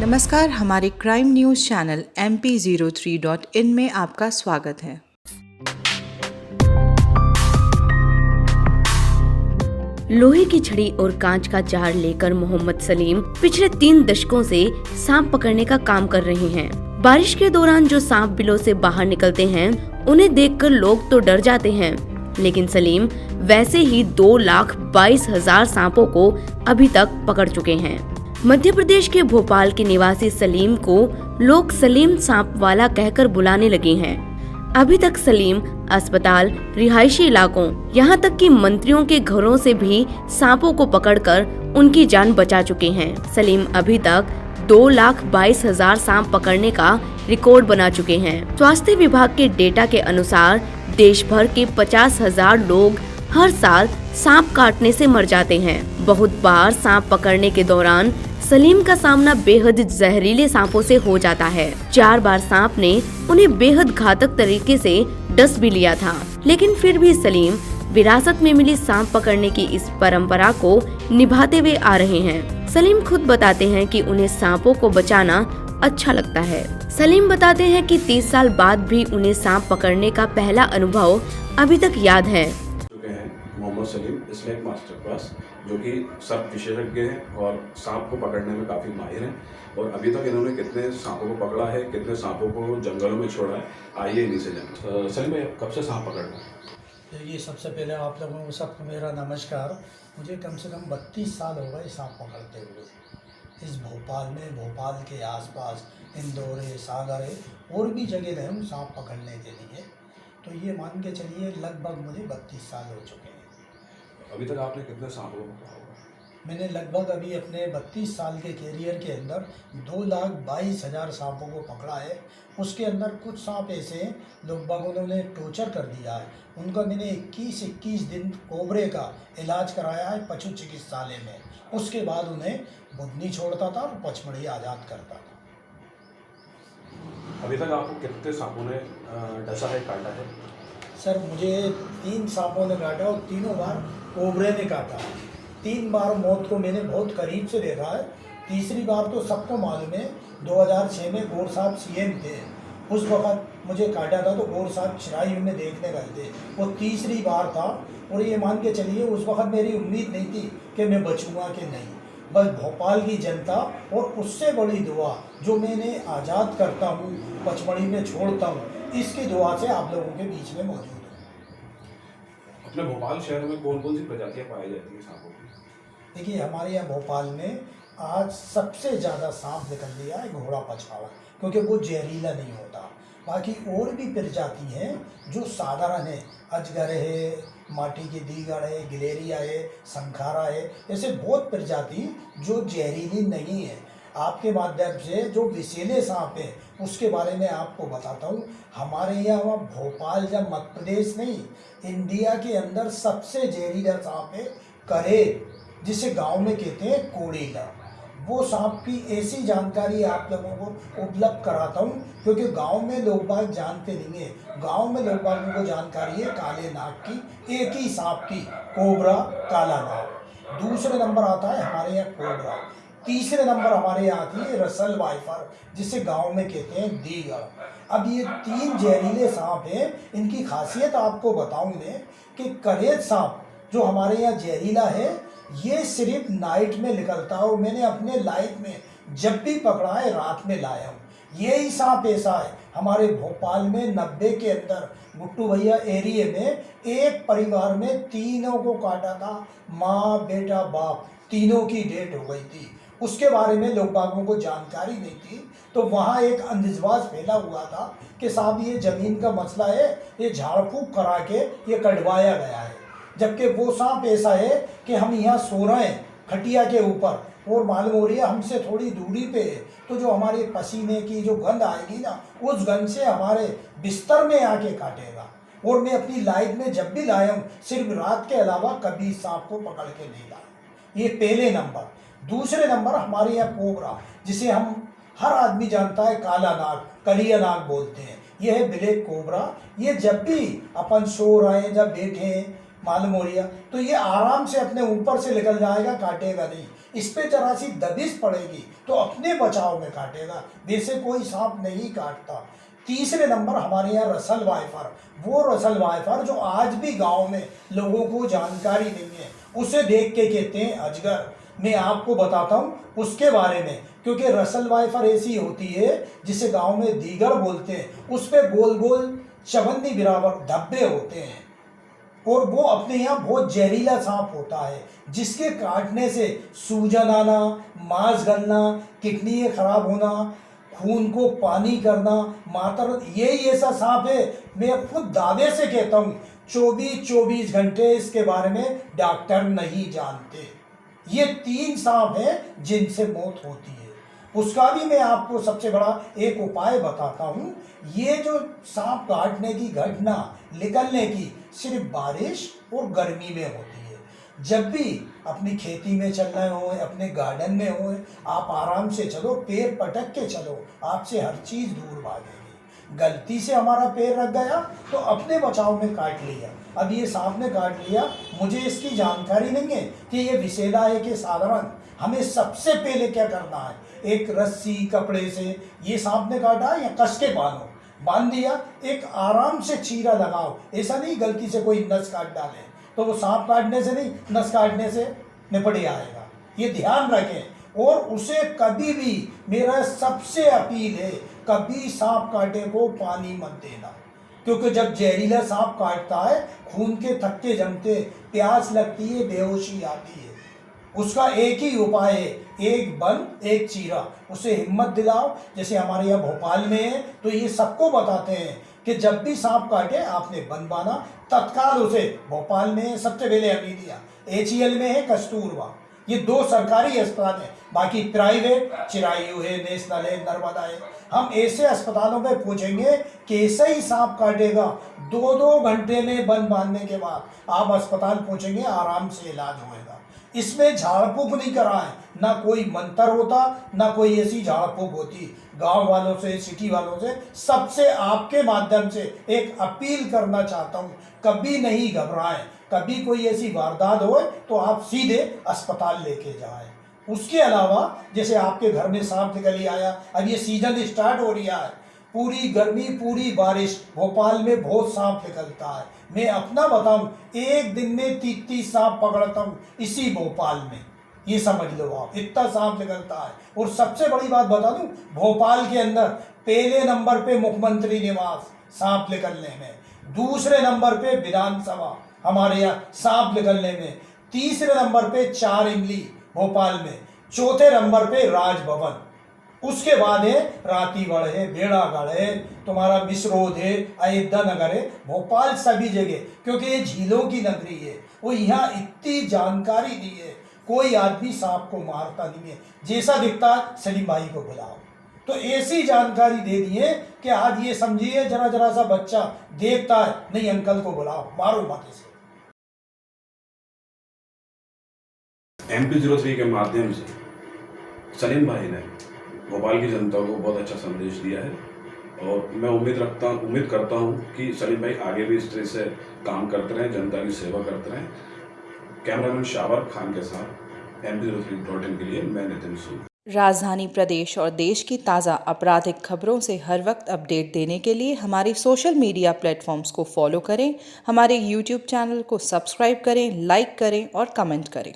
नमस्कार, हमारे crime news channel MP03.in में आपका स्वागत है। लोहे की छड़ी और कांच का जार लेकर मोहम्मद सलीम पिछले 3 दशकों से सांप पकड़ने का काम कर रहे हैं। बारिश के दौरान जो सांप बिलों से बाहर निकलते हैं, उन्हें देखकर लोग तो डर जाते हैं, लेकिन सलीम वैसे ही 2,22,000 सांपों को अभी तक पकड़ चुके हैं। मध्य प्रदेश के भोपाल के निवासी सलीम को लोग सलीम सांप वाला कहकर बुलाने लगे हैं। अभी तक सलीम अस्पताल, रिहायशी इलाकों, यहाँ तक कि मंत्रियों के घरों से भी सांपों को पकड़कर उनकी जान बचा चुके हैं। सलीम अभी तक 2,22,000 सांप पकड़ने का रिकॉर्ड बना चुके हैं। स्वास्थ्य विभाग के डेटा के अनुसार देश भर के 50,000 लोग हर साल सांप काटने से मर जाते हैं। बहुत बार सांप पकड़ने के दौरान सलीम का सामना बेहद जहरीले सांपों से हो जाता है। 4 बार सांप ने उन्हें बेहद घातक तरीके से डस भी लिया था, लेकिन फिर भी सलीम विरासत में मिली सांप पकड़ने की इस परंपरा को निभाते हुए आ रहे हैं। सलीम खुद बताते हैं कि उन्हें सांपों को बचाना अच्छा लगता है। सलीम बताते हैं कि 30 साल बाद भी उन्हें सांप पकड़ने का पहला अनुभव अभी तक याद है। Mohammed Salim snake master class, जो कि सर्प विशेषज्ञ हैं और सांप को पकड़ने में काफ़ी माहिर हैं। और अभी तक इन्होंने कितने सांपों को पकड़ा है, कितने सांपों को जंगलों में छोड़ा है, आइए इन्हीं से जानें। सलीम भाई, कब से सांप पकड़ रहे हैं? देखिए, सबसे पहले आप लोगों को सबको मेरा नमस्कार। मुझे कम से कम 32 साल हो गए सांप पकड़ते हुए। इस भोपाल में, भोपाल के आसपास इंदौर है, सागर है, और भी जगह गए हम सांप पकड़ने के लिए। तो ये मान के चलिए लगभग मुझे 32 साल हो चुके हैं। अभी तक आपने कितने सांपों को पकड़ा होगा? मैंने लगभग अभी अपने 32 साल के कैरियर के अंदर 2,22,000 सांपों को पकड़ा है। उसके अंदर कुछ सांप ऐसे हैं लगभग उन्होंने टॉर्चर कर दिया है। उनका मैंने 21 दिन कोबरे का इलाज कराया है पशु चिकित्सालय में। उसके बाद उन्हें बुधनी छोड़ता था और पचमढ़ी आज़ाद करता था। अभी तक आपको कितने सांपों ने डसा है, काटा है? सर, मुझे 3 सांपों ने काटा और तीनों बार कोबरे ने काटा। 3 बार मौत को मैंने बहुत करीब से देखा है। तीसरी बार तो सबको मालूम है, 2006 में गौर साहब CM थे, उस वक़्त मुझे काटा था। तो गौर साहब चिरायु में देखने गए थे, वो तीसरी बार था। और ये मान के चलिए उस वक़्त मेरी उम्मीद नहीं थी कि मैं बचूँगा कि नहीं। बस भोपाल की जनता और उससे बड़ी दुआ जो मैंने आज़ाद करता हूँ, पचमढ़ी में छोड़ता हूँ, इसकी दुआ से आप लोगों के बीच में मौजूद हूँ। अपने भोपाल शहर में कौन कौन सी प्रजातियाँ पाई जाती हैं सांपों की? देखिए, हमारे यहाँ भोपाल में आज सबसे ज़्यादा सांप निकल लिया है घोड़ा पछाड़ा, क्योंकि वो जहरीला नहीं होता। बाकी और भी प्रजाति हैं जो साधारण है, अजगर है, माटी की दीगड़ है, गिलेरिया है, संखारा है, ऐसे बहुत प्रजाति जो जहरीली नहीं है। आपके माध्यम से जो विषैले सांप है उसके बारे में आपको बताता हूँ। हमारे यहाँ भोपाल या मध्य प्रदेश नहीं, इंडिया के अंदर सबसे जहरीला सांप है करेल, जिसे गांव में कहते हैं कोड़ीला। वो सांप की ऐसी जानकारी आप लोगों को उपलब्ध कराता हूँ, क्योंकि गांव में लोग बाग जानते नहीं है। गांव में लोग बागों को जानकारी है काले नाग की, एक ही सांप की, कोबरा, काला नाग। दूसरे नंबर आता है हमारे यहाँ कोबरा। तीसरे नंबर हमारे यहाँ आती है रसल वाइफर, जिसे गांव में कहते हैं दीगड़। अब ये 3 जहरीले सांप हैं। इनकी खासियत आपको बताऊं मैं कि करेल सांप जो हमारे यहाँ जहरीला है, ये सिर्फ नाइट में निकलता है। और मैंने अपने लाइफ में जब भी पकड़ा है रात में लाया हूँ। यही सांप ऐसा है हमारे भोपाल में 90 के अंदर गुट्टू भैया एरिया में एक परिवार में तीनों को काटा था। माँ, बेटा, बाप, तीनों की डेथ हो गई थी। उसके बारे में लोग बागों को जानकारी नहीं थी। तो वहाँ एक अंधविश्वास फैला हुआ था कि साहब ये ज़मीन का मसला है, ये झाड़ फूक करा के ये कटवाया गया है। जबकि वो सांप ऐसा है कि हम यहाँ सो रहे हैं खटिया के ऊपर और मालूम हो रही है हमसे थोड़ी दूरी पे है, तो जो हमारे पसीने की जो गंध आएगी ना, उस गंध से हमारे बिस्तर में आके काटेगा। और मैं अपनी लाइफ में जब भी लाया हूँ, सिर्फ रात के अलावा कभी सांप को पकड़ के नहीं लाया। ये पहले नंबर। दूसरे नंबर हमारे यहाँ कोबरा, जिसे हम हर आदमी जानता है काला नाग, कलिया नाग बोलते हैं। ये है ब्लैक कोबरा। ये जब भी अपन सो रहे हैं, जब बैठे हैं, मालूम हो रहा, तो ये आराम से अपने ऊपर से निकल जाएगा, काटेगा नहीं। इस पे जरा सी दबिश पड़ेगी तो अपने बचाव में काटेगा, वैसे कोई सांप नहीं काटता। तीसरे नंबर हमारे यहाँ रसल वाइफर, वो रसल वाइफर जो आज भी गांव में लोगों को जानकारी नहीं है, उसे देख के कहते हैं अजगर। मैं आपको बताता हूँ उसके बारे में, क्योंकि रसल वाइफर ऐसी होती है जिसे गांव में दीगर बोलते हैं, उस पे गोल गोल चवन्नी बराबर धब्बे होते हैं और वो अपने यहाँ बहुत जहरीला सांप होता है, जिसके काटने से सूजन आना, मांस गलना, किडनी खराब होना, खून को पानी करना, मातर, यही ऐसा सांप है। मैं खुद दावे से कहता हूँ 24 घंटे इसके बारे में डॉक्टर नहीं जानते। ये 3 सांप हैं जिनसे मौत होती है। उसका भी मैं आपको सबसे बड़ा एक उपाय बताता हूँ। ये जो सांप काटने की घटना निकलने की सिर्फ बारिश और गर्मी में होती है। जब भी अपनी खेती में चल रहे हो, अपने गार्डन में हो, आप आराम से चलो, पैर पटक के चलो, आपसे हर चीज़ दूर भागेगी। गलती से हमारा पैर रख गया तो अपने बचाव में काट लिया। अब ये सांप ने काट लिया, मुझे इसकी जानकारी नहीं है कि ये विषैला है कि साधारण। हमें सबसे पहले क्या करना है, एक रस्सी कपड़े से, ये सांप ने काटा या कस के बांध दिया, एक आराम से चीरा लगाओ। ऐसा नहीं गलती से कोई नस काट डाले, तो वो सांप काटने से नहीं, नस काटने से निपट आएगा। ये ध्यान रखें। और उसे कभी भी, मेरा सबसे अपील है, कभी सांप काटे को पानी मत देना, क्योंकि जब जहरीला सांप काटता है खून के थक्के जमते, प्यास लगती है, बेहोशी आती है। उसका एक ही उपाय है, एक बंद एक चीरा। उसे हिम्मत दिलाओ। जैसे हमारे यहाँ भोपाल में है तो ये सबको बताते हैं कि जब भी सांप काटे आपने बंद बांधा, तत्काल उसे, भोपाल में सबसे पहले हमीदिया, HEL में है कस्तूरबा, ये 2 सरकारी अस्पताल हैं। बाकी प्राइवेट चिरायु है, नेशनल है, नर्मदा है। हम ऐसे अस्पतालों में पूछेंगे कि ऐसे ही सांप काटेगा, 2-2 घंटे में बंद बांधने के बाद आप अस्पताल पहुँचेंगे, आराम से इलाज होएगा। इसमें झाड़ फूक नहीं कराएं, ना कोई मंत्र होता, ना कोई ऐसी झाड़ फूक होती। गांव वालों से, सिटी वालों से, सबसे आपके माध्यम से एक अपील करना चाहता हूं, कभी नहीं घबराएं। कभी कोई ऐसी वारदात हो तो आप सीधे अस्पताल लेके जाएं। उसके अलावा जैसे आपके घर में सांप निकल ही आया, अब ये सीजन स्टार्ट हो रहा है, पूरी गर्मी पूरी बारिश, भोपाल में बहुत सांप निकलता है। मैं अपना बताऊं, एक दिन में 30 सांप पकड़ता हूं इसी भोपाल में, ये समझ लो आप, इतना सांप निकलता है। और सबसे बड़ी बात बता दूं, भोपाल के अंदर पहले नंबर पे मुख्यमंत्री निवास सांप निकलने में, दूसरे नंबर पे विधानसभा हमारे यहाँ सांप निकलने में, तीसरे नंबर पे 4 इमली भोपाल में, चौथे नंबर पे राजभवन, उसके बाद है रातीगढ़ है, बेड़ागढ़ है, तुम्हारा मिसरोद है, अयोध्या नगर है, भोपाल सभी जगह, क्योंकि ये झीलों की नगरी है। वो यहाँ इतनी जानकारी दी है, कोई आदमी सांप को मारता नहीं है, जैसा दिखता है सलीम भाई को बुलाओ। तो ऐसी जानकारी दे दी है कि आज ये समझिए, जरा सा बच्चा देखता है, नहीं अंकल को बुलाओ, मारो मत इसे। MP03 के माध्यम से सलीम भाई ने भोपाल की जनता को बहुत अच्छा संदेश दिया है और मैं उम्मीद करता हूं कि सलीम भाई आगे भी इस तरह से काम करते रहें, जनता की सेवा करते रहें। कैमरामैन शावर खान के साथ MP03.in के लिए मैं नितिन सूद। राजधानी प्रदेश और देश की ताज़ा आपराधिक खबरों से हर वक्त अपडेट देने के लिए हमारे सोशल मीडिया प्लेटफॉर्म्स को फॉलो करें, हमारे YouTube चैनल को सब्सक्राइब करें, लाइक करें और कमेंट करें।